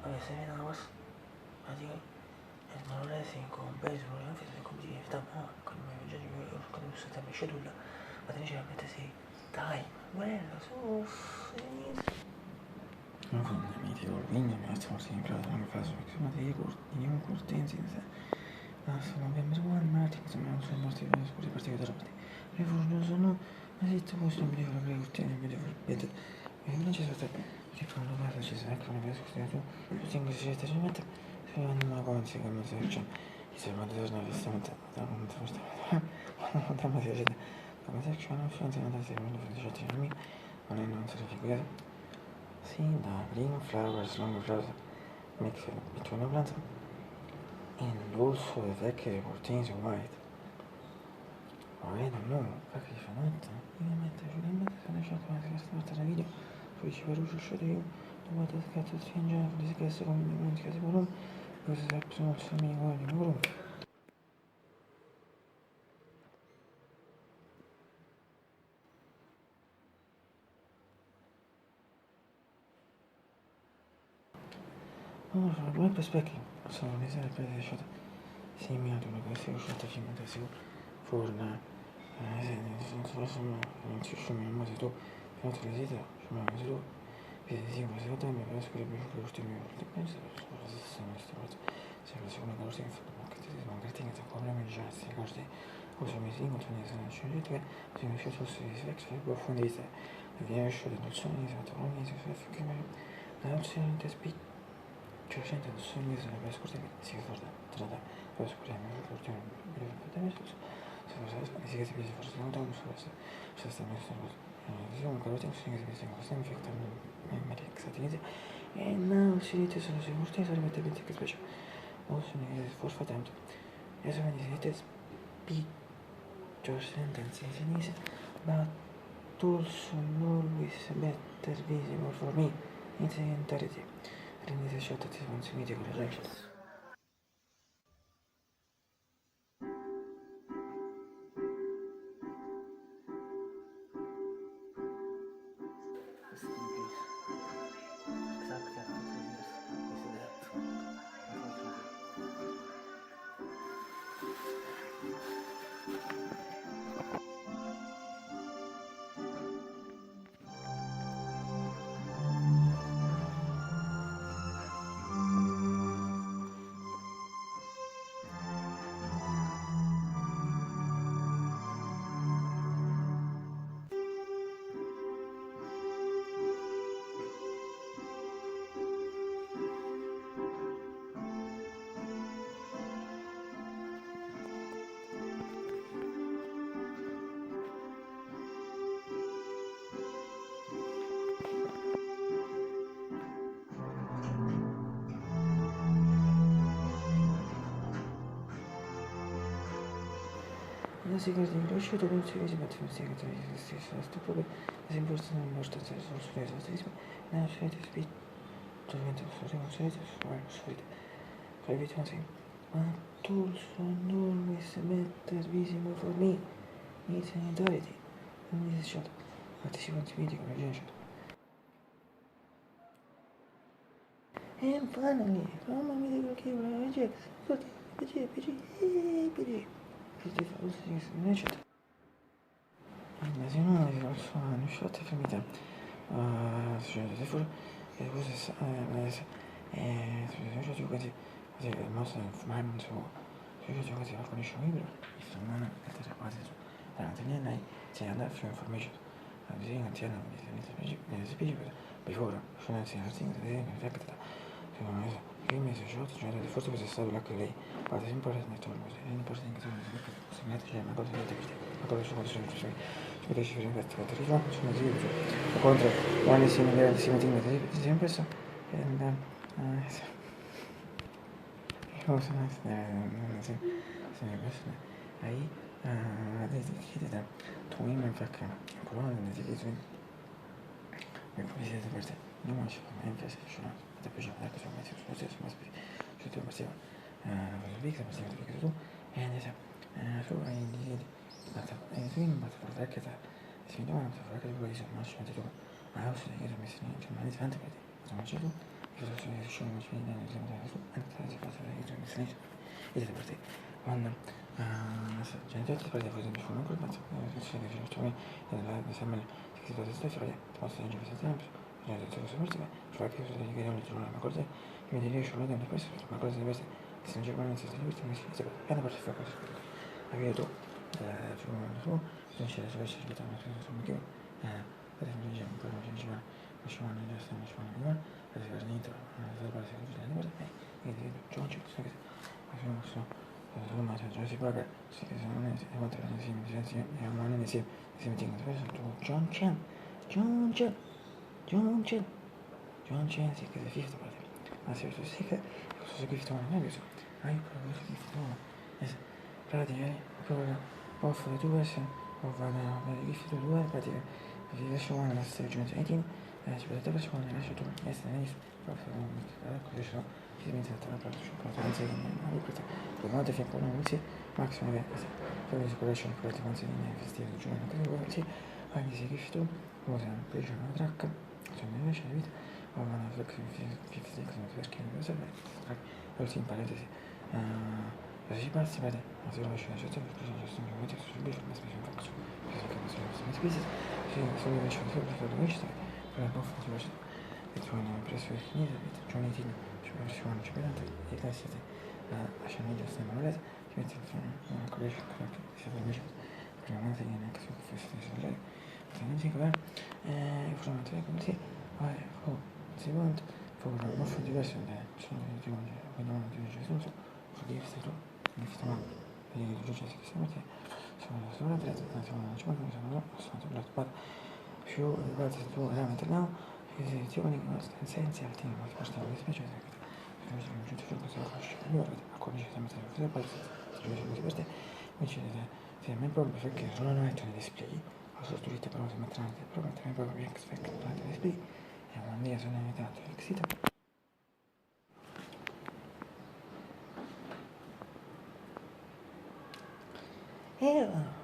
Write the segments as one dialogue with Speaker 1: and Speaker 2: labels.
Speaker 1: Seminoles, adică malulezi con peso, non fai come dire, sta con me già io con questo tema scedulla, ma te ne mette sì, dai, bello, su,
Speaker 2: non con le miti col vigno, ma stiamo sempre in caso perché sono dei cortensi, ma sono ben mesuani, ma ti posso non sono morti per scusi particolari. Le furono sono, ma se tu posso mi devo aprire corteni, mi devo vedere. E non c'è stato, ti provo a parlare, ci sarà, come vedo, scusi, tu tengo se c'è stato, mette, se non ma come si chiama, se c'è, se ma devo non vestamente, da un forse, da ma si c'è, da ma se c'è una fianza, da se non c'è c'è mi, non si figura. See the green flowers, long flowers, mix between the plants, and also the deck contains white. I don't know, как их фанат, именно это же именно хорошо, когда я смотрел видео, что еще ворушу, что я думаю, это как-то свинья, здесь как-то он не может сказать, ворон, просто записал все меня говорит, ворон. Ну, в моей перспективе, sono le sere per lasciato segnato una cosa uscita fino adesso forna non ci sono mai tu però tu le sete sono mai tu per esempio se tu mi penso che mi fai uscire mi ti penso sono stato se la seconda cosa che fatto ma che ti dico che ti sto come mi già si cose o se mi singo tu ne sai c'è che se mi faccio se si vex per profondità riesco ad adottare mi sono trovato mi si fa che mi la opzione di spit cioè sento il sogno se la scorsa si forza tra la scorsa mi ricordo se si capisce forse non tanto forse se sta messo diciamo che l'ultimo sogno che si questo mi fa mi riexatizza e no si dice solo se forse sarebbe pensi che specie o se ne forse tanto e se mi dite speak your sentence in easy but also always better visible for me in the entirety. Prendi shot ti consumiti con le rifles. На сегодня врачи думают, что видимо, это все готовы здесь стопы, затем просто нам может это сюда здесь, на все это спить, то это все это свой, проявить он сим. А тут он better visible for me, it's an entirety, and this shot, а ты сегодня видишь, как я shot. And finally, come on, me the camera rejects, PG. Questi falsi signature. L'asino è un shot finita. Se fuori e questo se giocati così il mouse mai non so se giocati alcuni libro insomma è quasi la tenere c'è andare più information bisogna tenere mi spieghi before sono anzi perfetta prima si shot cioè forse fosse stato la che lei ma ad esempio nel torno in parte in caso si mette c'è una cosa di una cosa su cosa ci riesce a fare questo sono giro contro quando si mette sempre so cosa se ne questo ahí desde تومي من فكرة كلنا نتيجة من كل هذا برد نوع شو ما ينفعش شو هذا بيجي هذا شو ما يصير شو ما يصير شو تبغى مسير البيك ده مسير البيك ده يعني ده شو يعني مثلا زين ما تفرق كده زين ما تفرق كده كويس ما شو هذا عاوز كده مثلا شو ما نتفهم كده ما شو che sono stati sciolti i fini della giornata su anche se passa la giornata di sinistra e da parte quando genitore parte fuori di fuoco col pazzo che si dice che c'è nella sembra che si deve stare posso leggere questo tempo già detto questo ultimo cioè che cosa devi vedere ma cosa mi devi solo da questo ma cosa deve essere che se non c'è qualcosa si deve stare si deve è una parte fa cosa avviato su non c'è la sua scelta ma sono che per esempio per esempio Mashwan and just Mashwan anyone as if there's need to the bus is anybody e John Chip so che sono ma c'è già si paga si che sono e oltre a insieme e un anno insieme tingo John Chen John Chen John Chen John Chen si che si fifth parte ma se si che cosa che sto non è questo hai proprio si sto es praticamente proprio off the two version of the gift to do praticamente vi lascio una nostra giornata 18 ci potete persone lasciato essere proprio così sono ci si inizia a trattare su cosa pensi che non è questo per molte fianco non si maximo che poi si conosce il corretto pensi che è festivo di giorno che vuoi sì anche se che tu cosa per una tracca cioè nella scena di vita o una flexi perché non so poi in parentesi cosa si passa vede ma se lo lascio la gestione per così giusto mi metto sul bico ma specie faccio così che non sono spese sì solo invece di fare questo per la buffa sulla e trovo presso il finire giorni di versione cittadina e classe a sceneggiare sta manovra si mette una collection che si fa invece prima volta che neanche su questo lei non si va informato come si si vuole for molto diverso da sono di oggi quando non ti dice senso di stato di stato e di giudice che si mette sono tre sono 50 sono la più le base tu veramente no e se ti vuoi senza altri ma questo mi dispiace non c'è tutto questo io a codice sempre se poi si queste invece se a me proprio perché non ho detto nei display ho sostituito però se metteranno proprio mettere proprio via expect durante display e una mia sono invitato exita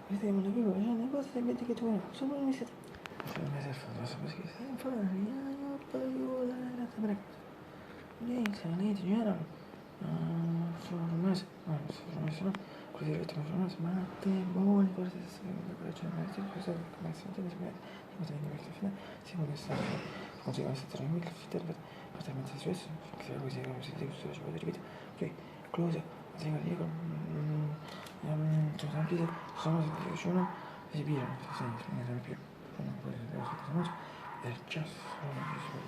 Speaker 2: vediamo la vivo c'è una cosa che vedi che tu non sono un mese se non mi serve non so perché sei un po' lei generale formazione così ritmo formazione matte buoni forse come sentite si vuole stare così va a stare in quel fittere praticamente stesso che così si deve usare ci vuole ripetere ok close così così ci sono più sono si pirano si sono più they're just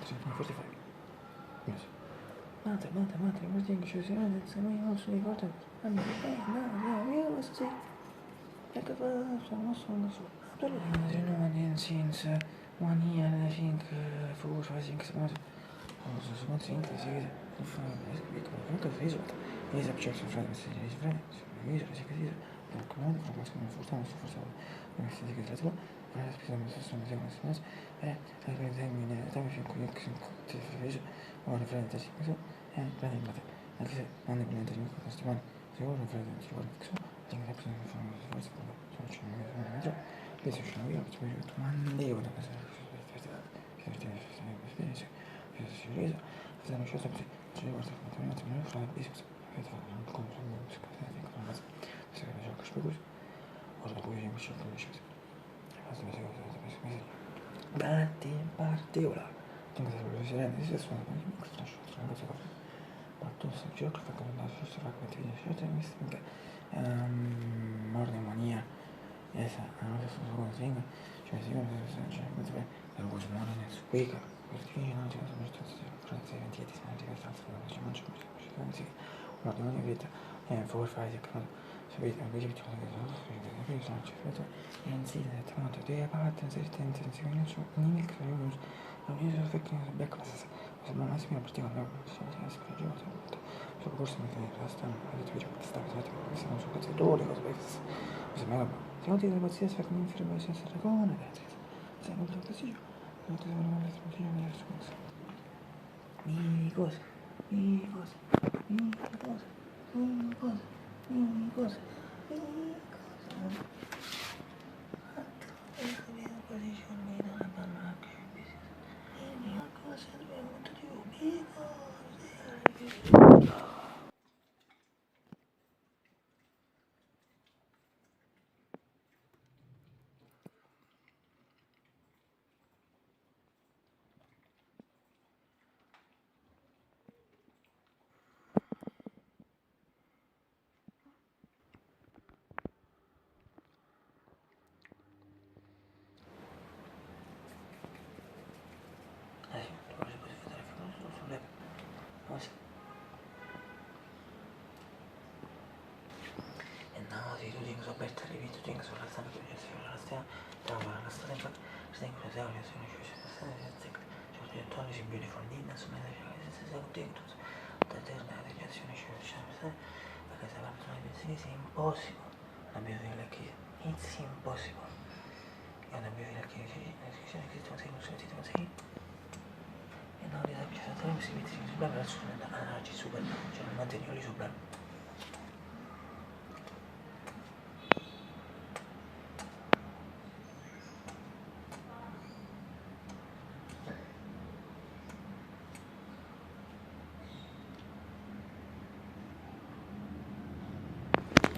Speaker 2: 45 yes Mate, guardi che ci siamo, se noi non si ricorda, no, io lo so, ecco, sono su. Since 1 year, I think, 4, 5, 6 months, so one thing is comunque risulta, is objection friend, is friend, si capisce, comunque, forse non si dice che la spesa non si sono anche termine, fin qui, ti fai, ora frente, si capisce, praticamente anche se non è niente di questi mani se vuole fare il suo tengo sempre di fare un sforzo sono 5 metri questo c'è una via poi ho detto ma non devo da casa si resa facciamo scelta così ci devo fare un attimo di fare il business che fa un po' come si capisce con una base se che faccio questo così ora poi io mi scelgo le scelte basta mi seguo parte ora tengo sempre si rende si suona ma io mi faccio una cosa Потом сначала, когда у нас все равно видишь, это мистика, мордемония, esa, anche se sono così, cioè si vede che potrebbe è un buon nel squeak, perché non c'è una situazione, forse 20 di santi che stanno facendo, ci mangiamo, ci mordemonia vita, for fare che sapete, invece che c'è che sono cercato, e in sì, da tanto, dei parte, sentenze, non so, niente che io non so che backclass. Ma massimo particolare sono scoraggiato solo forse mi resta ho detto che sta questa non so cazzo dove cosa questo ma se non ti devo dire se mi fermo senza ragone se non lo così non ti devo dire che non è scusa mi cosa
Speaker 1: No, sì, tu tengo so aperta le vite, tu tengo sulla stampa che mi piace la stampa, trova la stampa, tengo la stampa che mi piace la stampa, cioè tu toni si beautiful dinner, su me la cioè se sei tu, da te la relazione cioè perché se va a pensare è impossible, una beauty like it's impossible. È una beauty like l'escrizione che stiamo seguendo sulla title sei e no, di sapere se si mette in super per su una super, cioè non mantenere lì super.